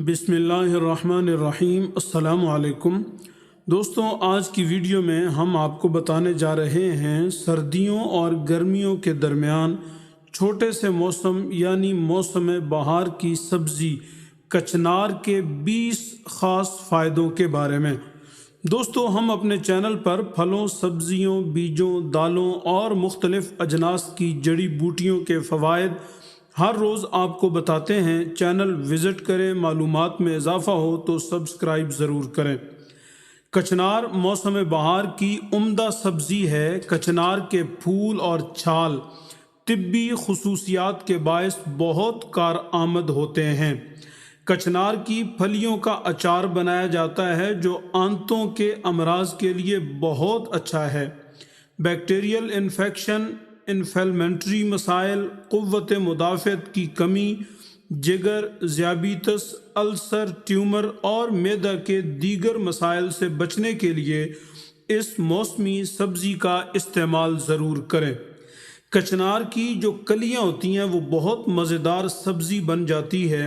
بسم اللہ الرحمن الرحیم۔ السلام علیکم دوستوں، آج کی ویڈیو میں ہم آپ کو بتانے جا رہے ہیں سردیوں اور گرمیوں کے درمیان چھوٹے سے موسم یعنی موسم بہار کی سبزی کچنار کے 20 خاص فائدوں کے بارے میں۔ دوستو، ہم اپنے چینل پر پھلوں، سبزیوں، بیجوں، دالوں اور مختلف اجناس کی جڑی بوٹیوں کے فوائد ہر روز آپ کو بتاتے ہیں۔ چینل وزٹ کریں، معلومات میں اضافہ ہو تو سبسکرائب ضرور کریں۔ کچنار موسم بہار کی عمدہ سبزی ہے۔ کچنار کے پھول اور چھال طبی خصوصیات کے باعث بہت کارآمد ہوتے ہیں۔ کچنار کی پھلیوں کا اچار بنایا جاتا ہے جو آنتوں کے امراض کے لیے بہت اچھا ہے۔ بیکٹیریل انفیکشن، انفلیمیٹری مسائل، قوت مدافعت کی کمی، جگر، ذیابیطس، السر، ٹیومر اور معدہ کے دیگر مسائل سے بچنے کے لیے اس موسمی سبزی کا استعمال ضرور کریں۔ کچنار کی جو کلیاں ہوتی ہیں وہ بہت مزیدار سبزی بن جاتی ہے۔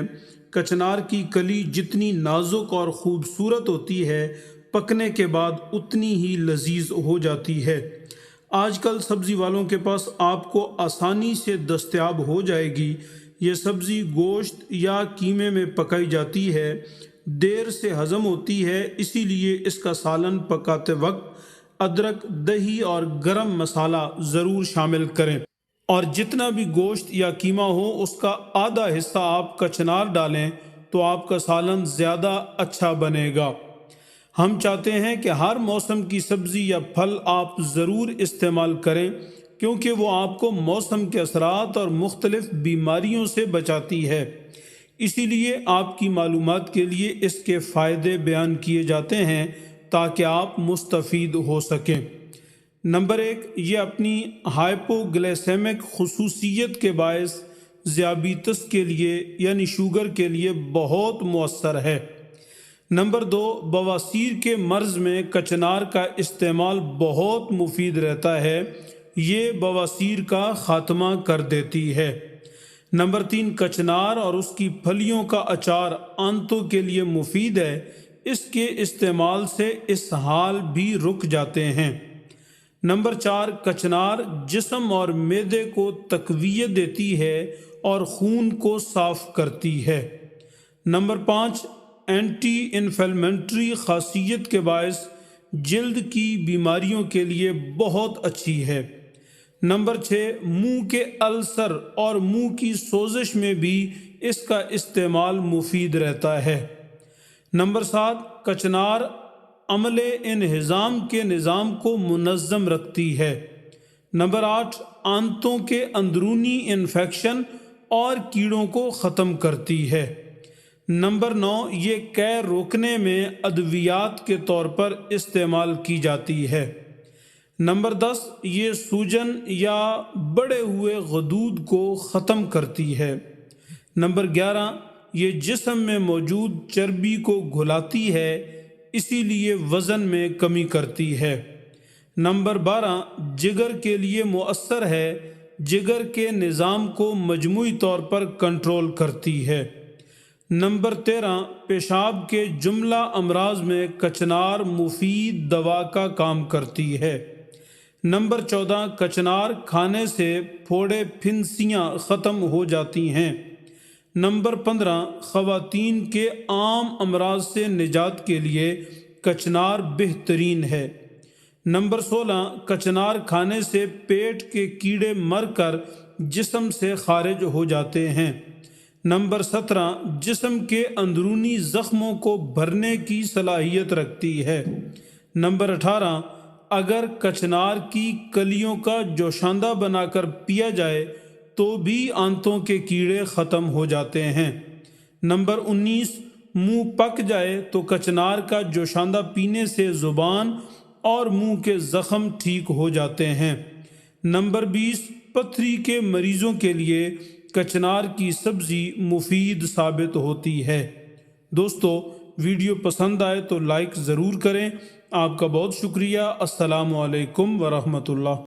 کچنار کی کلی جتنی نازک اور خوبصورت ہوتی ہے، پکنے کے بعد اتنی ہی لذیذ ہو جاتی ہے۔ آج کل سبزی والوں کے پاس آپ کو آسانی سے دستیاب ہو جائے گی۔ یہ سبزی گوشت یا قیمے میں پکائی جاتی ہے، دیر سے ہضم ہوتی ہے، اسی لیے اس کا سالن پکاتے وقت ادرک، دہی اور گرم مسالہ ضرور شامل کریں، اور جتنا بھی گوشت یا قیمہ ہو اس کا آدھا حصہ آپ کچنار ڈالیں تو آپ کا سالن زیادہ اچھا بنے گا۔ ہم چاہتے ہیں کہ ہر موسم کی سبزی یا پھل آپ ضرور استعمال کریں، کیونکہ وہ آپ کو موسم کے اثرات اور مختلف بیماریوں سے بچاتی ہے۔ اسی لیے آپ کی معلومات کے لیے اس کے فائدے بیان کیے جاتے ہیں تاکہ آپ مستفید ہو سکیں۔ نمبر 1، یہ اپنی ہائپوگلائسیمک خصوصیت کے باعث ذیابیطس کے لیے یعنی شوگر کے لیے بہت مؤثر ہے۔ نمبر 2، بواسیر کے مرض میں کچنار کا استعمال بہت مفید رہتا ہے، یہ بواسیر کا خاتمہ کر دیتی ہے۔ نمبر 3، کچنار اور اس کی پھلیوں کا اچار آنتوں کے لیے مفید ہے، اس کے استعمال سے اسہال بھی رک جاتے ہیں۔ نمبر 4، کچنار جسم اور معدے کو تقویت دیتی ہے اور خون کو صاف کرتی ہے۔ نمبر 5، اینٹی انفلیمیٹری خاصیت کے باعث جلد کی بیماریوں کے لیے بہت اچھی ہے۔ نمبر 6، منہ کے السر اور منہ کی سوزش میں بھی اس کا استعمال مفید رہتا ہے۔ نمبر 7، کچنار عمل انہضام کے نظام کو منظم رکھتی ہے۔ نمبر 8، آنتوں کے اندرونی انفیکشن اور کیڑوں کو ختم کرتی ہے۔ نمبر 9، یہ قے روکنے میں ادویات کے طور پر استعمال کی جاتی ہے۔ نمبر 10، یہ سوجن یا بڑے ہوئے غدود کو ختم کرتی ہے۔ نمبر 11، یہ جسم میں موجود چربی کو گھلاتی ہے، اسی لیے وزن میں کمی کرتی ہے۔ نمبر 12، جگر کے لیے مؤثر ہے، جگر کے نظام کو مجموعی طور پر کنٹرول کرتی ہے۔ نمبر 13، پیشاب کے جملہ امراض میں کچنار مفید دوا کا کام کرتی ہے۔ نمبر 14، کچنار کھانے سے پھوڑے پھنسیاں ختم ہو جاتی ہیں۔ نمبر 15، خواتین کے عام امراض سے نجات کے لیے کچنار بہترین ہے۔ نمبر 16، کچنار کھانے سے پیٹ کے کیڑے مر کر جسم سے خارج ہو جاتے ہیں۔ نمبر 17، جسم کے اندرونی زخموں کو بھرنے کی صلاحیت رکھتی ہے۔ نمبر 18، اگر کچنار کی کلیوں کا جوشاندہ بنا کر پیا جائے تو بھی آنتوں کے کیڑے ختم ہو جاتے ہیں۔ نمبر 19، منہ پک جائے تو کچنار کا جوشاندہ پینے سے زبان اور منہ کے زخم ٹھیک ہو جاتے ہیں۔ نمبر 20، پتھری کے مریضوں کے لیے کچنار کی سبزی مفید ثابت ہوتی ہے۔ دوستو، ویڈیو پسند آئے تو لائک ضرور کریں۔ آپ کا بہت شکریہ۔ السلام علیکم ورحمۃ اللہ۔